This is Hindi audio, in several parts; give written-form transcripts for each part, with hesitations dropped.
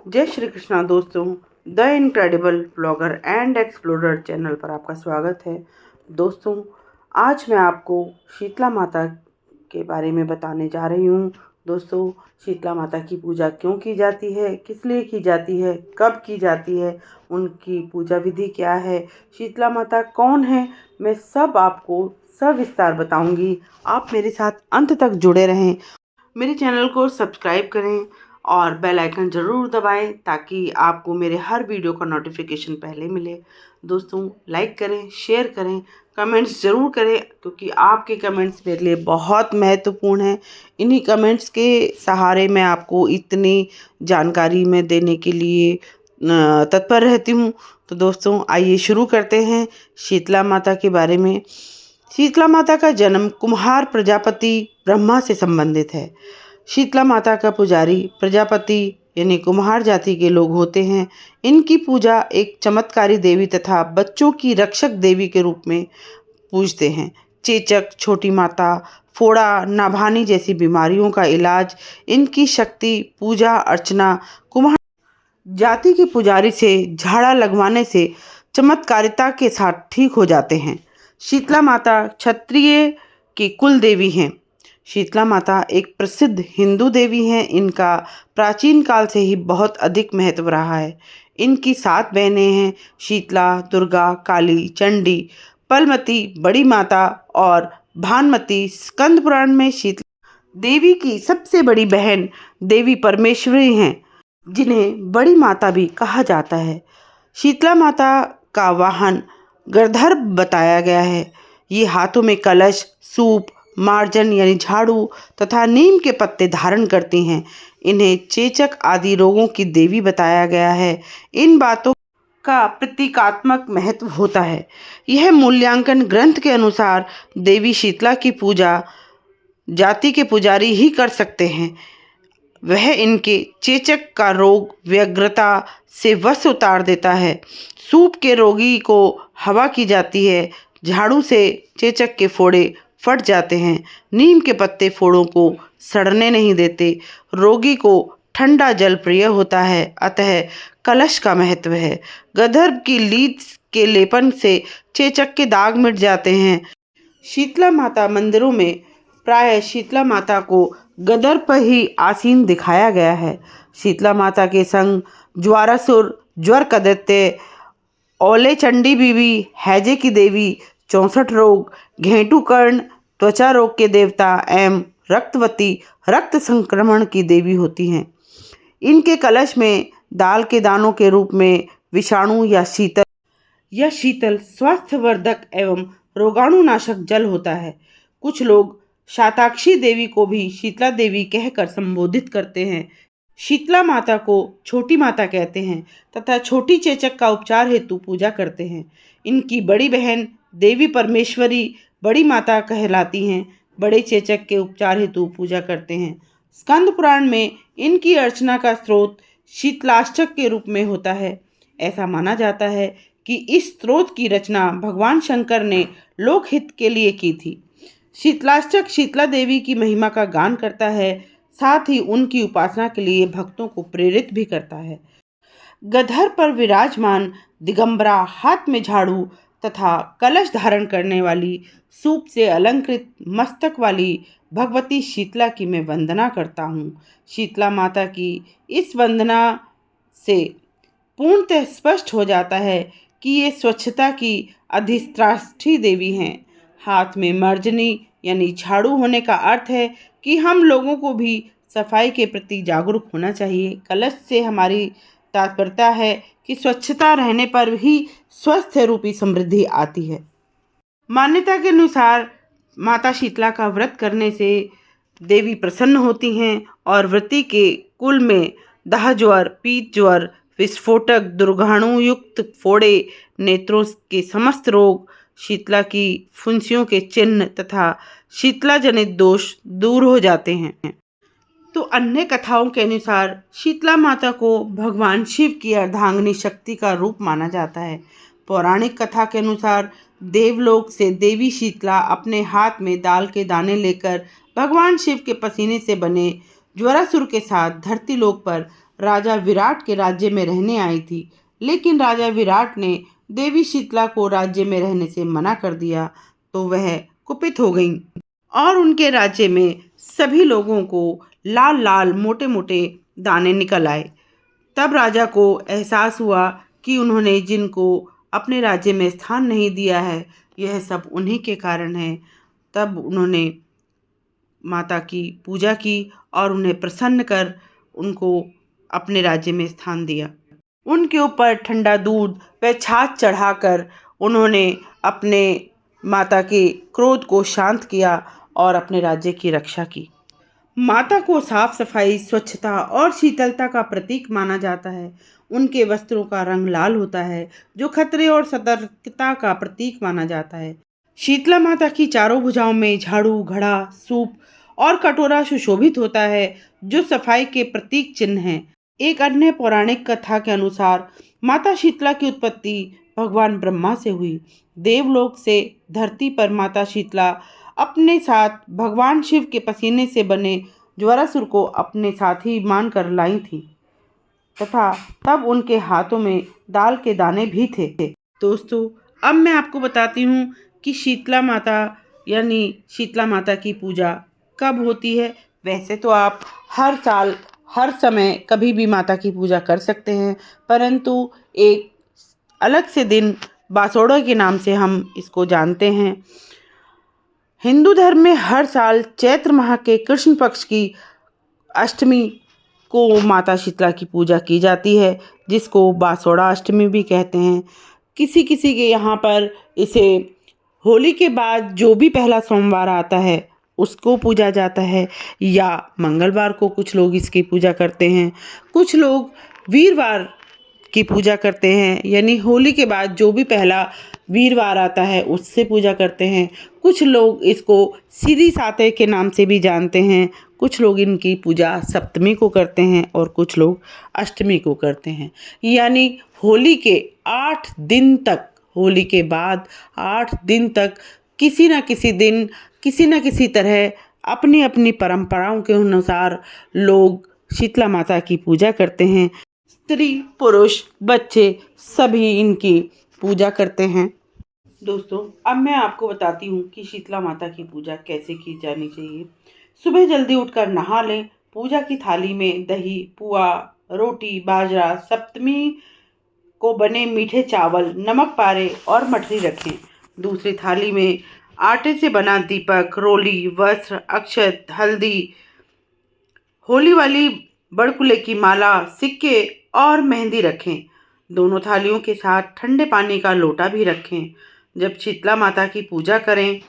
जय श्री कृष्णा दोस्तों। The incredible blogger and explorer channel पर आपका स्वागत है। दोस्तों, आज मैं आपको शीतला माता के बारे में बताने जा रही हूँ। दोस्तों, शीतला माता की पूजा क्यों की जाती है, किस लिए की जाती है, कब की जाती है, उनकी पूजा विधि क्या है, शीतला माता कौन है, मैं सब आपको सविस्तार बताऊंगी। आप मेरे साथ अंत तक जुड़े रहें। मेरे चैनल को सब्सक्राइब करें और बेल आइकन ज़रूर दबाएं ताकि आपको मेरे हर वीडियो का नोटिफिकेशन पहले मिले। दोस्तों, लाइक करें, शेयर करें, कमेंट्स ज़रूर करें क्योंकि आपके कमेंट्स मेरे लिए बहुत महत्वपूर्ण हैं। इन्हीं कमेंट्स के सहारे मैं आपको इतनी जानकारी में देने के लिए तत्पर रहती हूँ। तो दोस्तों, आइए शुरू करते हैं शीतला माता के बारे में। शीतला माता का जन्म कुम्हार प्रजापति ब्रह्मा से संबंधित है। शीतला माता का पुजारी प्रजापति यानी कुम्हार जाति के लोग होते हैं। इनकी पूजा एक चमत्कारी देवी तथा बच्चों की रक्षक देवी के रूप में पूजते हैं। चेचक, छोटी माता, फोड़ा, नाभानी जैसी बीमारियों का इलाज, इनकी शक्ति, पूजा अर्चना कुम्हार जाति के पुजारी से झाड़ा लगवाने से चमत्कारिता के साथ ठीक हो जाते हैं। शीतला माता क्षत्रिय की कुल देवी हैं। शीतला माता एक प्रसिद्ध हिंदू देवी हैं। इनका प्राचीन काल से ही बहुत अधिक महत्व रहा है। इनकी 7 बहनें हैं: शीतला, दुर्गा, काली, चंडी, पलमती, बड़ी माता और भानमती। स्कंद पुराण में शीतला देवी की सबसे बड़ी बहन देवी परमेश्वरी हैं, जिन्हें बड़ी माता भी कहा जाता है। शीतला माता का वाहन गदर्भ बताया गया है। ये हाथों में कलश, सूप, मार्जन यानी झाड़ू तथा नीम के पत्ते धारण करती हैं। इन्हें चेचक आदि रोगों की देवी बताया गया है। इन बातों का प्रतीकात्मक महत्व होता है। यह मूल्यांकन ग्रंथ के अनुसार देवी शीतला की पूजा जाति के पुजारी ही कर सकते हैं। वह इनके चेचक का रोग व्यग्रता से वश उतार देता है। सूप के रोगी को हवा की जाती है। झाड़ू से चेचक के फोड़े फट जाते हैं। नीम के पत्ते फोड़ों को सड़ने नहीं देते। रोगी को ठंडा जल प्रिय होता है। अतः कलश का महत्व है। गंधर्व की लीद के लेपन से चेचक के दाग मिट जाते हैं। शीतला माता मंदिरों में प्राय शीतला माता को गदर पर ही आसीन दिखाया गया है। शीतला माता के संग ज्वारासुर, ज्वर दैत्य, ओले चंडी बीवी, हैजे की देवी, 64 रोग, घेंटू कर्ण, त्वचा रोग के देवता एवं रक्तवती, रक्त संक्रमण की देवी होती हैं। इनके कलश में दाल के दानों के रूप में विषाणु या शीतल स्वास्थ्यवर्धक एवं रोगाणुनाशक जल होता है। कुछ लोग शाताक्षी देवी को भी शीतला देवी कहकर संबोधित करते हैं। शीतला माता को छोटी माता कहते हैं तथा छोटी चेचक का उपचार हेतु पूजा करते हैं। इनकी बड़ी बहन देवी परमेश्वरी बड़ी माता कहलाती हैं। बड़े चेचक के उपचार हेतु पूजा करते हैं। स्कंद पुराण में इनकी अर्चना का स्रोत शीतलाष्टक के रूप में होता है। ऐसा माना जाता है कि इस स्रोत की रचना भगवान शंकर ने लोकहित के लिए की थी। शीतलाष्टक शीतला देवी की महिमा का गान करता है, साथ ही उनकी उपासना के लिए भक्तों को प्रेरित भी करता है। गधर पर विराजमान दिगंबरा, हाथ में झाड़ू तथा कलश धारण करने वाली, सूप से अलंकृत मस्तक वाली भगवती शीतला की मैं वंदना करता हूँ। शीतला माता की इस वंदना से पूर्णतः स्पष्ट हो जाता है कि ये स्वच्छता की अधिष्ठात्री देवी हैं। हाथ में मर्जनी यानी झाड़ू होने का अर्थ है कि हम लोगों को भी सफाई के प्रति जागरूक होना चाहिए। कलश से हमारी तात्पर्यता है कि स्वच्छता रहने पर ही स्वस्थ रूपी समृद्धि आती है। मान्यता के अनुसार माता शीतला का व्रत करने से देवी प्रसन्न होती हैं और व्रती के कुल में दाह ज्वर, पीत ज्वर, विस्फोटक, दुर्घाणु युक्त फोड़े, नेत्रों के समस्त रोग, शीतला की फुंसियों के चिन्ह तथा शीतला जनित दोष दूर हो जाते हैं। तो अन्य कथाओं के अनुसार शीतला माता को भगवान शिव की अर्धांगिनी शक्ति का रूप माना जाता है। पौराणिक कथा के अनुसार देवलोक से देवी शीतला अपने हाथ में दाल के दाने लेकर भगवान शिव के पसीने से बने ज्वरासुर के साथ धरती लोक पर राजा विराट के राज्य में रहने आई थी, लेकिन राजा विराट ने देवी शीतला को राज्य में रहने से मना कर दिया, तो वह कुपित हो गईं और उनके राज्य में सभी लोगों को लाल लाल मोटे मोटे दाने निकल आए। तब राजा को एहसास हुआ कि उन्होंने जिनको अपने राज्य में स्थान नहीं दिया है, यह सब उन्हीं के कारण है। तब उन्होंने माता की पूजा की और उन्हें प्रसन्न कर उनको अपने राज्य में स्थान दिया। उनके ऊपर ठंडा दूध व छाछ चढ़ाकर उन्होंने अपने माता के क्रोध को शांत किया और अपने राज्य की रक्षा की। माता को साफ सफाई, स्वच्छता और शीतलता का प्रतीक माना जाता है। उनके वस्त्रों का रंग लाल होता है, जो खतरे और सतर्कता का प्रतीक माना जाता है। शीतला माता की चारों भुजाओं में झाड़ू, घड़ा, सूप और कटोरा सुशोभित होता है, जो सफाई के प्रतीक चिन्ह हैं। एक अन्य पौराणिक कथा के अनुसार माता शीतला की उत्पत्ति भगवान ब्रह्मा से हुई। देवलोक से धरती पर माता शीतला अपने साथ भगवान शिव के पसीने से बने ज्वरासुर को अपने साथी मानकर लाई थी तथा तब उनके हाथों में दाल के दाने भी थे। दोस्तों, अब मैं आपको बताती हूँ कि शीतला माता यानी शीतला माता की पूजा कब होती है। वैसे तो आप हर साल हर समय कभी भी माता की पूजा कर सकते हैं, परंतु एक अलग से दिन बासोड़ा के नाम से हम इसको जानते हैं। हिंदू धर्म में हर साल चैत्र माह के कृष्ण पक्ष की अष्टमी को माता शीतला की पूजा की जाती है, जिसको बासोड़ा अष्टमी भी कहते हैं। किसी किसी के यहाँ पर इसे होली के बाद जो भी पहला सोमवार आता है उसको पूजा जाता है, या मंगलवार को कुछ लोग इसकी पूजा करते हैं। कुछ लोग वीरवार की पूजा करते हैं, यानी होली के बाद जो भी पहला वीरवार आता है उससे पूजा करते हैं। कुछ लोग इसको सीधी साते के नाम से भी जानते हैं। कुछ लोग इनकी पूजा सप्तमी को करते हैं और कुछ लोग अष्टमी को करते हैं। यानी होली के 8 दिन तक, होली के बाद 8 दिन तक किसी न किसी दिन किसी न किसी तरह अपनी अपनी परंपराओं के अनुसार लोग शीतला माता की पूजा करते हैं। स्त्री, पुरुष, बच्चे सभी इनकी पूजा करते हैं। दोस्तों, अब मैं आपको बताती हूँ कि शीतला माता की पूजा कैसे की जानी चाहिए। सुबह जल्दी उठकर नहा लें। पूजा की थाली में दही, पुआ, रोटी, बाजरा, सप्तमी को बने मीठे चावल, नमक पारे और मठरी रखें। दूसरी थाली में आटे से बना दीपक, रोली, वस्त्र, अक्षत, हल्दी, होली वाली बड़कुले की माला, सिक्के और मेहंदी रखें। दोनों थालियों के साथ ठंडे पानी का लोटा भी रखें। जब शीतला माता की पूजा करें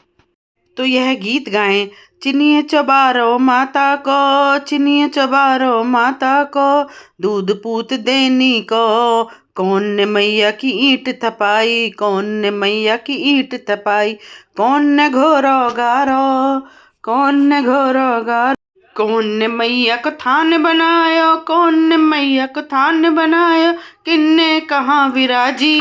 तो यह गीत गाएं। चिनिए चबारो माता को, चिनिए चबारो माता को, दूध पूत देनी को, कौन ने मैया की ईंट थपाई, कौन ने मैया की ईंट थपाई, कौन ने घोरो गारो, कौन ने घोरो गारो, कौन ने मैया को थान बनाया, कौन ने मैया को थान बनाया, किन्ने कहाँ विराजी,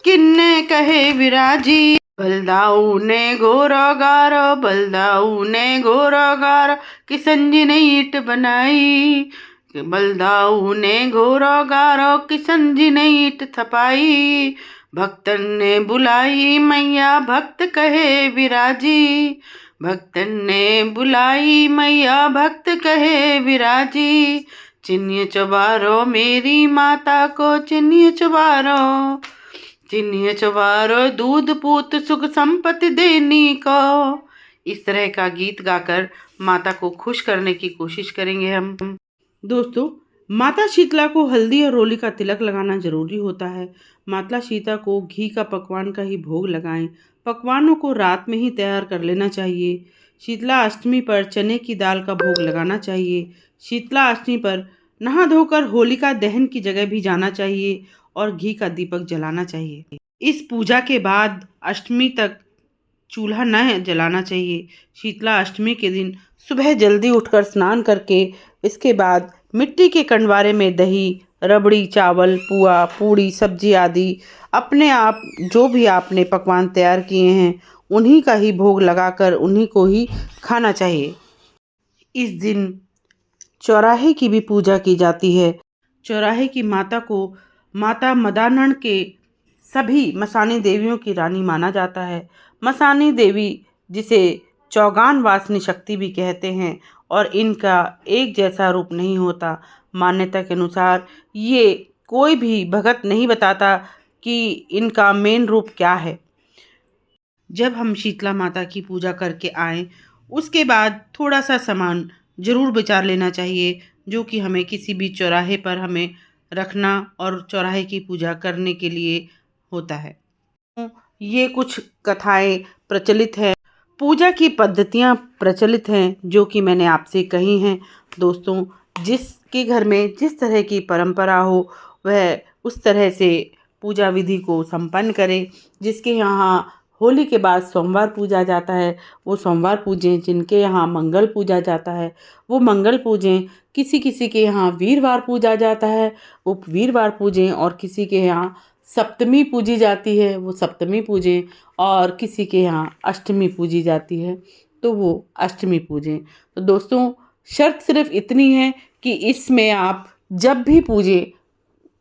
किन्ने कहे विराजी, बलदाऊ ने घोरो गारो, बलदाऊ ने घोरो गारो, किशन जी ने ईंट बनाई, बलदाऊ ने घोरो गारो, किशन जी ने ईंट थपाई, भक्तन ने बुलाई मैया भक्त कहे विराजी, भक्तन ने बुलाई मैया भक्त कहे विराजी, चिन्निए चबारो मेरी माता को, चिन्निए चबारो, चिन्निए चबारो, दूध पूत सुख संपत्ति देनी को। इस तरह का गीत गाकर माता को खुश करने की कोशिश करेंगे हम। दोस्तों, माता शीतला को हल्दी और रोली का तिलक लगाना जरूरी होता है। माता शीतला को घी का पकवान का ही भोग लगाएं। पकवानों को रात में ही तैयार कर लेना चाहिए। शीतला अष्टमी पर चने की दाल का भोग लगाना चाहिए। शीतला अष्टमी पर नहा धोकर होलिका दहन की जगह भी जाना चाहिए और घी का दीपक जलाना चाहिए। इस पूजा के बाद अष्टमी तक चूल्हा न जलाना चाहिए। शीतला अष्टमी के दिन सुबह जल्दी उठकर स्नान करके इसके बाद मिट्टी के कंडवारे में दही, रबड़ी, चावल, पुआ, पूड़ी, सब्जी आदि अपने आप जो भी आपने पकवान तैयार किए हैं उन्हीं का ही भोग लगाकर उन्हीं को ही खाना चाहिए। इस दिन चौराहे की भी पूजा की जाती है। चौराहे की माता को माता मदानण के सभी मसानी देवियों की रानी माना जाता है। मसानी देवी, जिसे चौगान वासनी शक्ति भी कहते हैं, और इनका एक जैसा रूप नहीं होता। मान्यता के अनुसार ये कोई भी भगत नहीं बताता कि इनका मेन रूप क्या है। जब हम शीतला माता की पूजा करके आएँ, उसके बाद थोड़ा सा सामान ज़रूर विचार लेना चाहिए, जो कि हमें किसी भी चौराहे पर हमें रखना और चौराहे की पूजा करने के लिए होता है। ये कुछ कथाएं प्रचलित हैं, पूजा की पद्धतियाँ प्रचलित हैं, जो कि मैंने आपसे कही हैं। दोस्तों, जिसके घर में जिस तरह की परंपरा हो, वह उस तरह से पूजा विधि को संपन्न करे। जिसके यहाँ होली के बाद सोमवार पूजा जाता है, वो सोमवार पूजें। जिनके यहाँ मंगल पूजा जाता है, वो मंगल पूजें। किसी किसी के यहाँ वीरवार पूजा जाता है, वो वीरवार पूजें। और किसी के यहाँ सप्तमी पूजी जाती है, वो सप्तमी पूजें। और किसी के यहाँ अष्टमी पूजी जाती है, तो वो अष्टमी पूजें। तो दोस्तों, शर्त सिर्फ इतनी है कि इसमें आप जब भी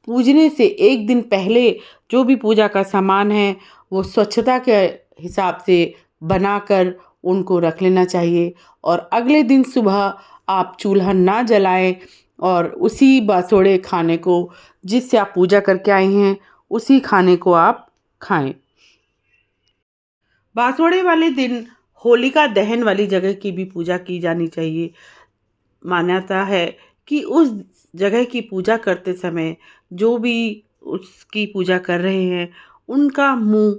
पूजने से एक दिन पहले जो भी पूजा का सामान है, वो स्वच्छता के हिसाब से बनाकर उनको रख लेना चाहिए। और अगले दिन सुबह आप चूल्हा ना जलाएं और उसी बासोड़े खाने को, जिससे आप पूजा करके आए हैं, उसी खाने को आप खाएं। बासोड़े वाले दिन होलिका दहन वाली जगह की भी पूजा की जानी चाहिए। मान्यता है कि उस जगह की पूजा करते समय जो भी उसकी पूजा कर रहे हैं, उनका मुंह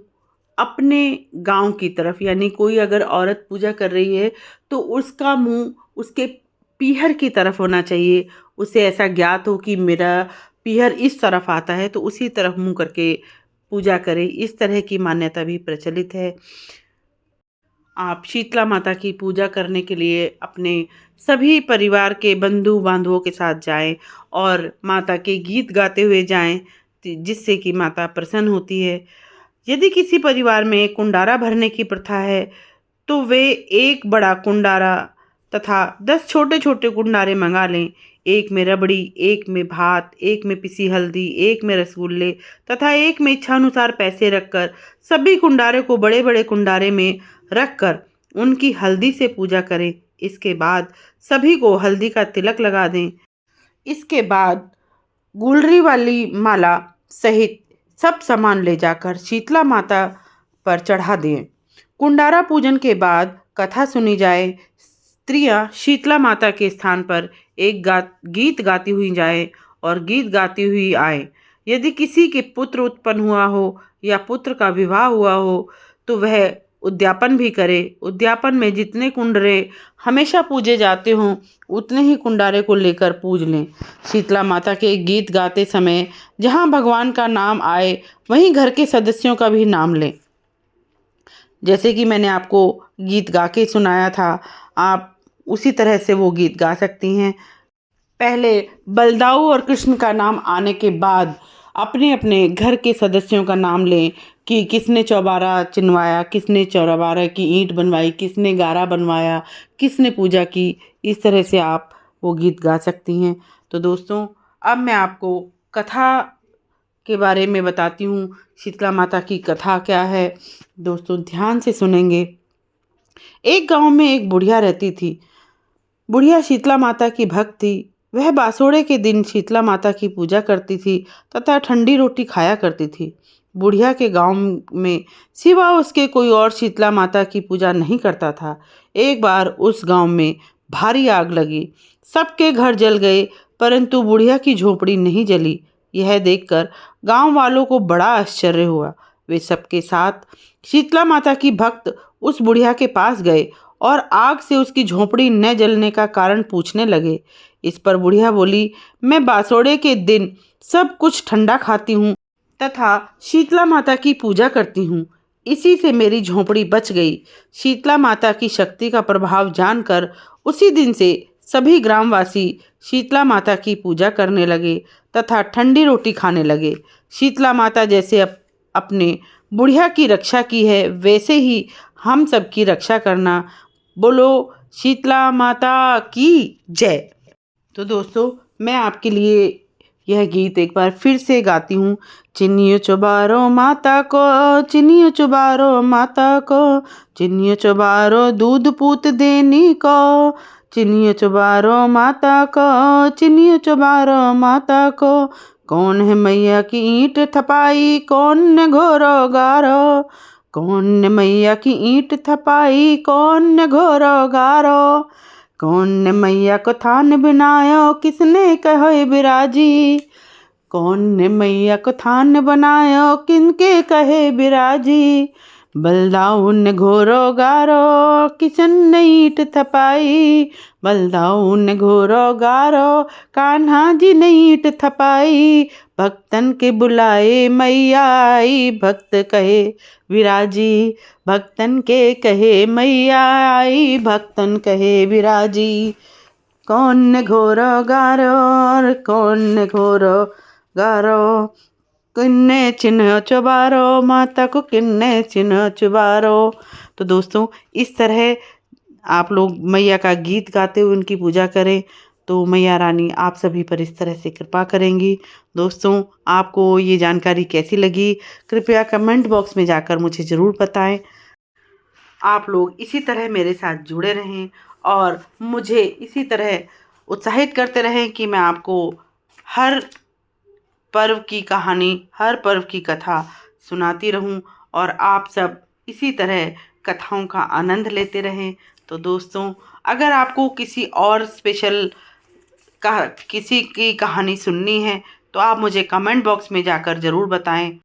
अपने गांव की तरफ, यानी कोई अगर औरत पूजा कर रही है तो उसका मुंह उसके पीहर की तरफ होना चाहिए। उसे ऐसा ज्ञात हो कि मेरा पीहर इस तरफ आता है, तो उसी तरफ मुंह करके पूजा करे। इस तरह की मान्यता भी प्रचलित है। आप शीतला माता की पूजा करने के लिए अपने सभी परिवार के बंधु बांधवों के साथ जाएं और माता के गीत गाते हुए जाएं, जिससे कि माता प्रसन्न होती है। यदि किसी परिवार में कुंडारा भरने की प्रथा है, तो वे एक बड़ा कुंडारा तथा 10 छोटे छोटे कुंडारे मंगा लें। एक में रबड़ी, एक में भात, एक में पिसी हल्दी, एक में रसगुल्ले तथा एक में इच्छानुसार पैसे रखकर सभी कुंडारे को बड़े बड़े कुंडारे में रखकर उनकी हल्दी से पूजा करें। इसके बाद सभी को हल्दी का तिलक लगा दें। इसके बाद गुलरी वाली माला सहित सब सामान ले जाकर शीतला माता पर चढ़ा दें। कुंडारा पूजन के बाद कथा सुनी जाए। स्त्रियां शीतला माता के स्थान पर एक गीत गाती हुई जाएं और गीत गाती हुई आए। यदि किसी के पुत्र उत्पन्न हुआ हो या पुत्र का विवाह हुआ हो, तो वह उद्यापन भी करे। उद्यापन में जितने कुंडरे हमेशा पूजे जाते हों, उतने ही कुंडारे को लेकर पूज लें। शीतला माता के गीत गाते समय जहाँ भगवान का नाम आए, वहीं घर के सदस्यों का भी नाम लें। जैसे कि मैंने आपको गीत गा के सुनाया था, आप उसी तरह से वो गीत गा सकती हैं। पहले बलदाऊ और कृष्ण का नाम आने के बाद अपने अपने घर के सदस्यों का नाम लें कि किसने चौबारा चिनवाया, किसने चौबारा की ईंट बनवाई, किसने गारा बनवाया, किसने पूजा की। इस तरह से आप वो गीत गा सकती हैं। तो दोस्तों, अब मैं आपको कथा के बारे में बताती हूँ। शीतला माता की कथा क्या है, दोस्तों ध्यान से सुनेंगे। एक गांव में एक बुढ़िया रहती थी। बुढ़िया शीतला माता की भक्त थी। वह बासोड़े के दिन शीतला माता की पूजा करती थी तथा ठंडी रोटी खाया करती थी। बुढ़िया के गांव में सिवा उसके कोई और शीतला माता की पूजा नहीं करता था। एक बार उस गांव में भारी आग लगी। सबके घर जल गए, परंतु बुढ़िया की झोपड़ी नहीं जली। यह देखकर गांव वालों को बड़ा आश्चर्य हुआ। वे सबके साथ शीतला माता की भक्त उस बुढ़िया के पास गए और आग से उसकी झोपड़ी न जलने का कारण पूछने लगे। इस पर बुढ़िया बोली, मैं बासोड़े के दिन सब कुछ ठंडा खाती हूँ तथा शीतला माता की पूजा करती हूँ, इसी से मेरी झोपड़ी बच गई। शीतला माता की शक्ति का प्रभाव जानकर उसी दिन से सभी ग्रामवासी शीतला माता की पूजा करने लगे तथा ठंडी रोटी खाने लगे। शीतला माता जैसे अपने बुढ़िया की रक्षा की है, वैसे ही हम सब की रक्षा करना। बोलो शीतला माता की जय। तो दोस्तों मैं आपके लिए यह गीत एक बार फिर से गाती हूँ। चिन्नियो चुबारो माता को, चिन्नियो चुबारो माता को, चिन्नियो चुबारो दूध पूत देनी को, चिन्नियो चुबारो माता को, चिन्नियो चुबारो माता को। कौन है मैया की ईंट थपाई, कौन ने घोरो गारो, कौन ने मैया की ईंट थपाई, कौन ने घोरो गारो। कौन ने मैया को थान बनायो, किसने कहो बिराजी, कौन ने मैया को थान बनायो, किनके कहे बिराजी। बलदाऊ ने घोरो गारो, किशन ने ईंट थपाई, बलदाऊ ने घोरो गारो, कान्हा जी ने ईंट थपाई। भक्तन के बुलाए मैया आई, भक्त कहे विराजी, भक्तन के कहे मैया आई, भक्तन कहे विराजी। कौन ने घोरो गारो और कौन ने घोरो गारो, किन्ने चिन्ह चुबारो, माता को किन्ने चिन्ह चुबारो। तो दोस्तों इस तरह आप लोग मैया का गीत गाते हुए उनकी पूजा करें तो मैया रानी आप सभी पर इस तरह से कृपा करेंगी। दोस्तों आपको ये जानकारी कैसी लगी कृपया कमेंट बॉक्स में जाकर मुझे ज़रूर बताएं। आप लोग इसी तरह मेरे साथ जुड़े रहें और मुझे इसी तरह उत्साहित करते रहें कि मैं आपको हर पर्व की कहानी, हर पर्व की कथा सुनाती रहूं और आप सब इसी तरह कथाओं का आनंद लेते रहें। तो दोस्तों अगर आपको किसी और स्पेशल किसी की कहानी सुननी है तो आप मुझे कमेंट बॉक्स में जाकर ज़रूर बताएं।